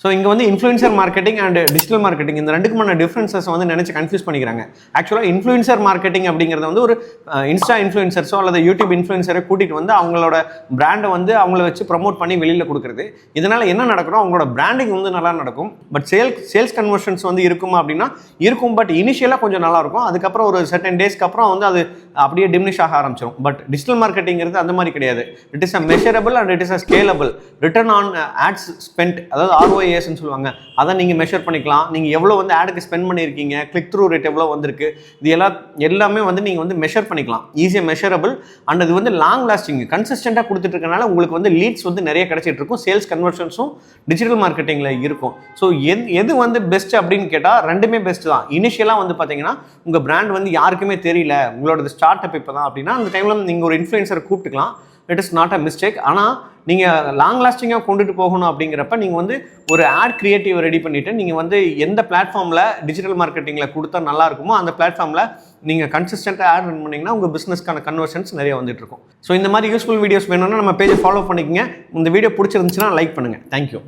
So இங்கே வந்து influencer marketing and digital marketing இந்த ரெண்டுக்குமான டிஃப்ரென்சஸ் வந்து நினச்சி கன்ஃபியூஸ் பண்ணிக்கிறாங்க. ஆக்சுவலாக இன்ஃப்ளூயன்சர் மார்க்கெட்டிங் அப்படிங்கிறது வந்து ஒரு இன்ஸ்டா இன்ஃப்ளூயன்சர்ஸோ அல்லது யூடியூப் இன்ஃப்ளூயன்சரை கூட்டிகிட்டு வந்து அவங்களோட பிராண்டை வந்து அவங்கள வச்சு ப்ரமோட் பண்ணி வெளியில் கொடுக்குறது. இதனால் என்ன நடக்கணும், அவங்களோட பிராண்டிங் வந்து நல்லா நடக்கும். பட் சேல்ஸ் கன்வர்ஷன்ஸ் வந்து இருக்குமா அப்படின்னா இருக்கும். பட் இனிஷியலாக கொஞ்சம் நல்லாயிருக்கும். அதுக்கப்புறம் ஒரு சர்டன் டேஸ்க்கு அப்புறம் வந்து அது அப்படியே டிமினிஷ் ஆக ஆரம்பிச்சிடும். பட் டிஜிட்டல் மார்க்கெட்டிங்கிறது அந்த மாதிரி கிடையாது. It is a measurable and it is a scalable. Return on ads spend, அதாவது ROASன்னு சொல்லுவாங்க. அதை நீங்கள் மெஷர் பண்ணிக்கலாம். நீங்கள் எவ்வளோ வந்து ஆடுக்கு ஸ்பெண்ட் பண்ணியிருக்கீங்க, கிளிக் த்ரூ ரேட் எவ்வளோ வந்திருக்கு, இது எல்லாமே வந்து நீங்கள் வந்து மெஷர் பண்ணிக்கலாம். ஈஸியாக மெஷரபிள் அண்ட் அது வந்து லாங் லாஸ்டிங் கன்சிஸ்டண்டாக கொடுத்துட்டு இருக்கனால உங்களுக்கு வந்து லீட்ஸ் வந்து நிறைய கிடைச்சிட்டு இருக்கும். சேல்ஸ் கன்வர்ஷன்ஸும் டிஜிட்டல் மார்க்கெட்டிங்கில் இருக்கும். ஸோ எது வந்து பெஸ்ட் அப்படின்னு கேட்டால் ரெண்டுமே பெஸ்ட் தான். இனிஷியலாக வந்து பார்த்தீங்கன்னா உங்கள் பிராண்ட் வந்து யாருக்குமே தெரியல, உங்களோட ஸ்டார்ட் அப் இப்போ தான் அப்படின்னா அந்த டைமில் நீங்கள் ஒரு இன்ஃப்ளூயன்சரை கூப்பிட்டுக்கலாம். It is not a mistake. ஆனால் நீங்கள் லாங் லாஸ்டிங்காக கொண்டுட்டு போகணும் அப்படிங்கிறப்ப நீங்கள் வந்து ஒரு ஆட் கிரியேட்டிவ் ரெடி பண்ணிவிட்டு நீங்கள் வந்து எந்த பிளாட்ஃபார்மில் டிஜிட்டல் மார்க்கெட்டிங்கில் கொடுத்தா நல்லா இருக்குமோ அந்த பிளாட்ஃபார்மில் நீங்கள் கன்சிஸ்டண்ட்டாக ஆட் ரன் பண்ணிங்கன்னா உங்கள் பிஸ்னஸ்க்கான கன்வர்ஷன்ஸ் நிறைய வந்துட்டு இருக்கும். ஸோ இந்த மாதிரி யூஸ்ஃபுல் வீடியோஸ் வேணும்னா நம்ம பேஜை ஃபாலோ பண்ணிக்கங்க. இந்த வீடியோ பிடிச்சிருந்துச்சுன்னா லைக் பண்ணுங்கள். தேங்க்யூ.